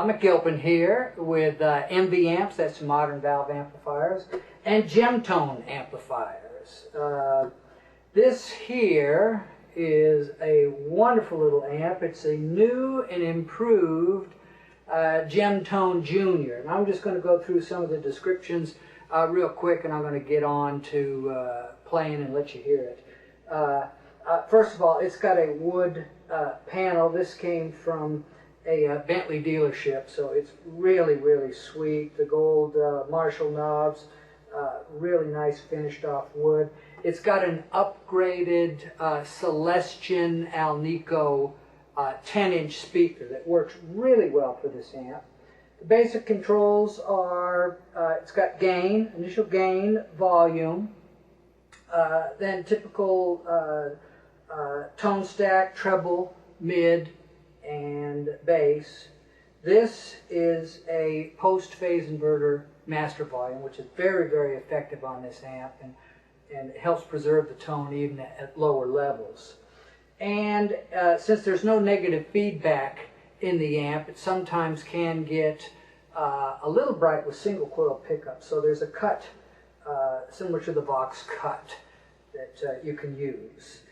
I'm at Gilpin here with MV amps, that's modern valve amplifiers, and Gemtone amplifiers. This here is a wonderful little amp. It's a new and improved Gemtone Jr. And I'm just going to go through some of the descriptions real quick, and I'm going to get on to playing and let you hear it. First of all, it's got a wood panel. This came from a Bentley dealership, so it's really, really sweet. The gold Marshall knobs, really nice finished off wood. It's got an upgraded Celestion Alnico 10-inch speaker that works really well for this amp. The basic controls are, it's got gain, initial gain, volume, then typical tone stack, treble, mid, and bass. This is a post-phase inverter master volume, which is very, very effective on this amp, and it helps preserve the tone even at lower levels. And since there's no negative feedback in the amp, it sometimes can get a little bright with single coil pickups. So there's a cut similar to the Vox cut that you can use.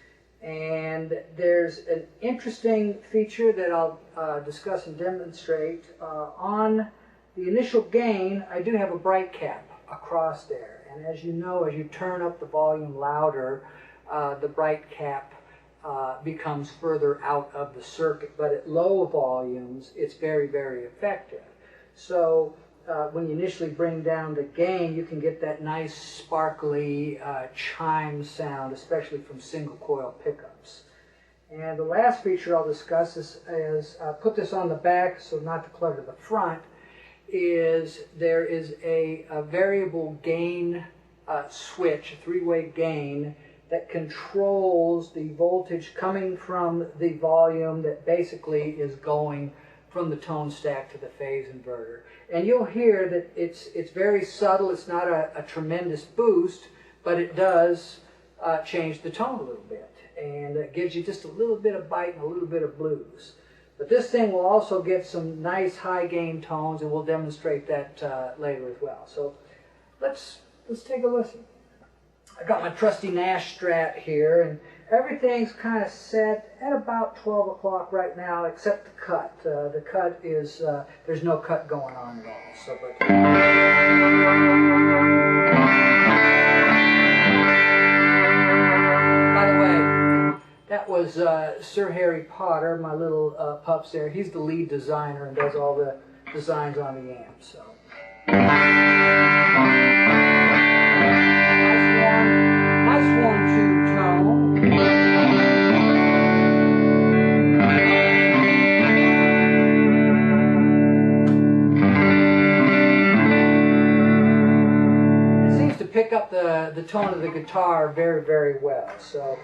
And there's an interesting feature that I'll discuss and demonstrate. On the initial gain, I do have a bright cap across there. And as you know, as you turn up the volume louder, the bright cap becomes further out of the circuit. But at low volumes, it's very, very effective. So when you initially bring down the gain, you can get that nice sparkly chime sound, especially from single coil pickups. And the last feature I'll discuss is put this on the back so not to clutter the front, is there is a variable gain switch, a three-way gain, that controls the voltage coming from the volume that basically is going from the tone stack to the phase inverter. And you'll hear that it's very subtle. It's not a tremendous boost, but it does change the tone a little bit. And it gives you just a little bit of bite and a little bit of blues. But this thing will also get some nice high gain tones, and we'll demonstrate that later as well. So let's take a listen. I got my trusty Nash Strat here, and everything's kind of set at about 12 o'clock right now, except the cut. The cut is, there's no cut going on at all. So, by the way, that was Sir Harry Potter, my little pups there. He's the lead designer and does all the designs on the amp. So. Nice warm two-tone. It seems to pick up the tone of the guitar very, very well. So.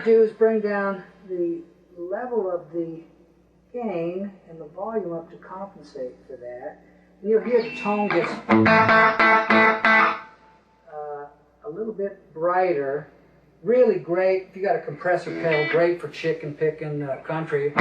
Do is bring down the level of the gain and the volume up to compensate for that. And you'll hear the tone gets a little bit brighter. Really great if you got a compressor pedal, great for chicken picking country.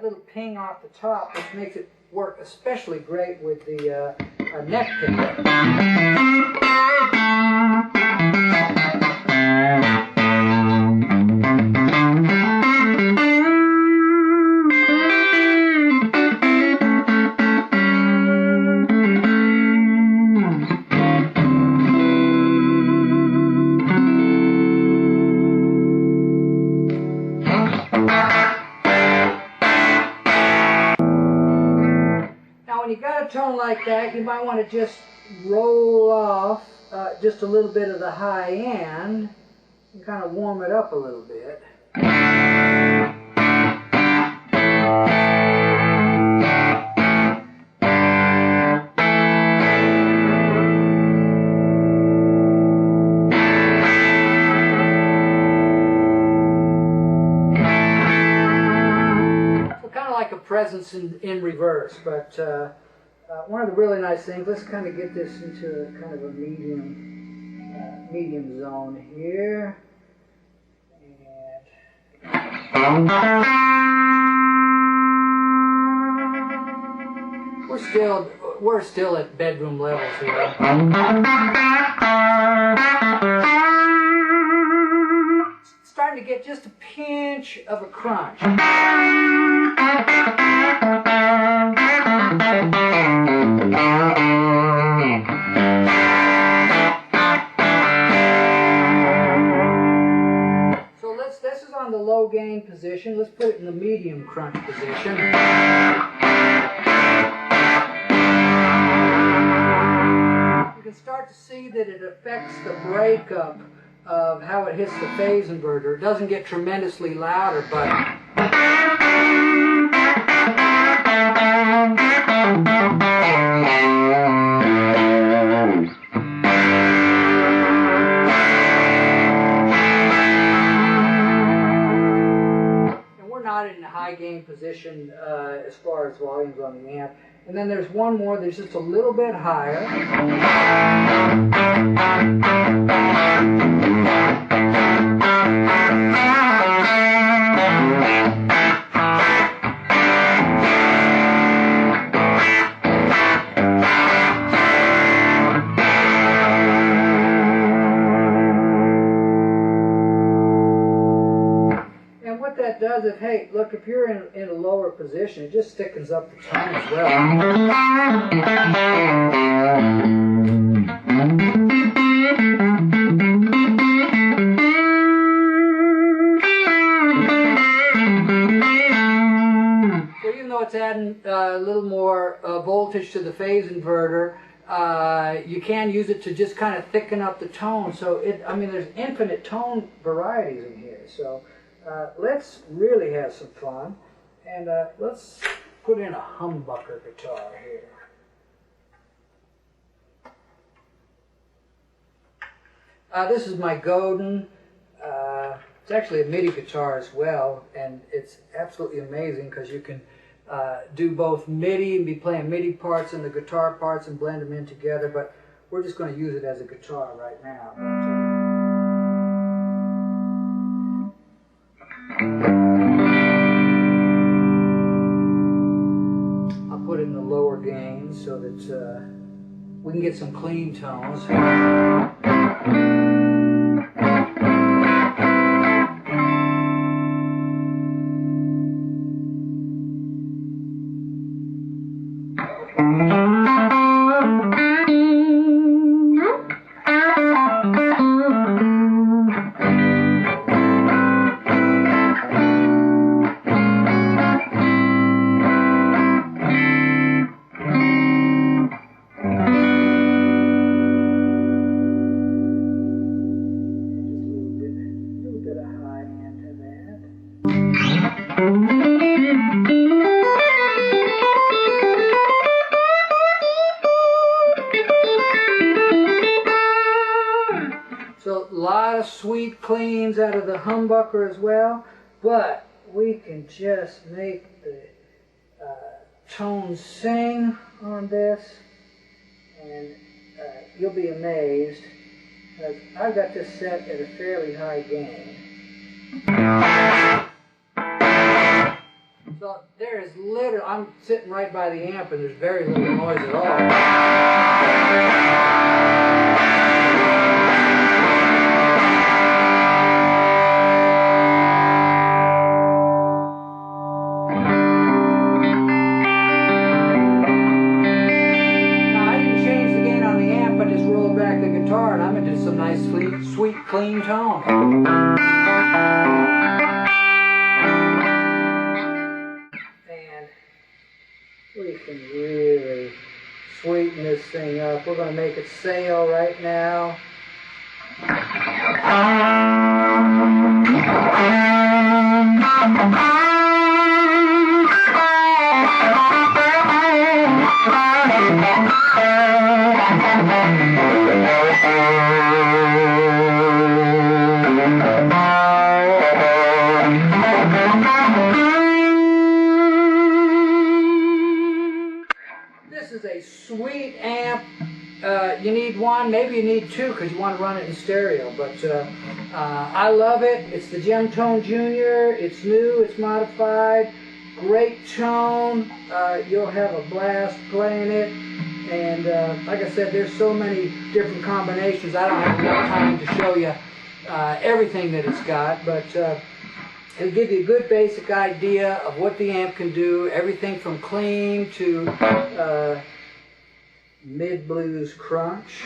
Little ping off the top, which makes it work especially great with the neck pickup. When you got a tone like that, you might want to just roll off just a little bit of the high end and kind of warm it up a little bit. A presence in reverse, but one of the really nice things, let's kind of get this into a kind of a medium zone here, and we're still at bedroom levels here. It's starting to get just a pinch of a crunch. So this is on the low gain position. Let's put it in the medium crunch position. You can start to see that it affects the breakup of how it hits the phase inverter. It doesn't get tremendously louder, but and we're not in a high gain position as far as volumes on the amp. And then there's one more that's just a little bit higher. That does it. Hey, look, if you're in a lower position, it just thickens up the tone as well. So even though it's adding a little more voltage to the phase inverter, you can use it to just kind of thicken up the tone. So I mean, there's infinite tone varieties in here. So let's really have some fun, and let's put in a humbucker guitar here. This is my Godin. It's actually a MIDI guitar as well, and it's absolutely amazing because you can do both MIDI and be playing MIDI parts and the guitar parts and blend them in together, but we're just going to use it as a guitar right now. I'll put it in the lower gain so that we can get some clean tones. So a lot of sweet cleans out of the humbucker as well, but we can just make the tones sing on this, and you'll be amazed because I've got this set at a fairly high gain. So there is literally, I'm sitting right by the amp and there's very little noise at all. And I'm into some nice, sweet, clean tone. And we can really sweeten this thing up. We're going to make it sail right now. This is a sweet amp. You need one, maybe you need two because you want to run it in stereo, but I love it. It's the Gemtone Jr. It's new, it's modified, great tone. You'll have a blast playing it, and like I said, there's so many different combinations. I don't have enough time to show you everything that it's got, but it'll give you a good basic idea of what the amp can do, everything from clean to mid-blues crunch.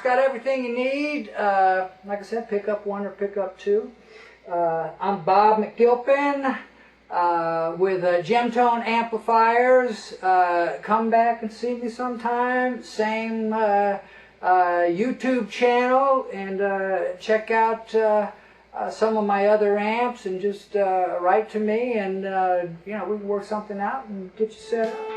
Got everything you need. Like I said, pick up one or pick up two. I'm Bob McGilpin with Gemtone amplifiers. Come back and see me sometime. Same YouTube channel, and check out some of my other amps, and just write to me, and you know, we can work something out and get you set up.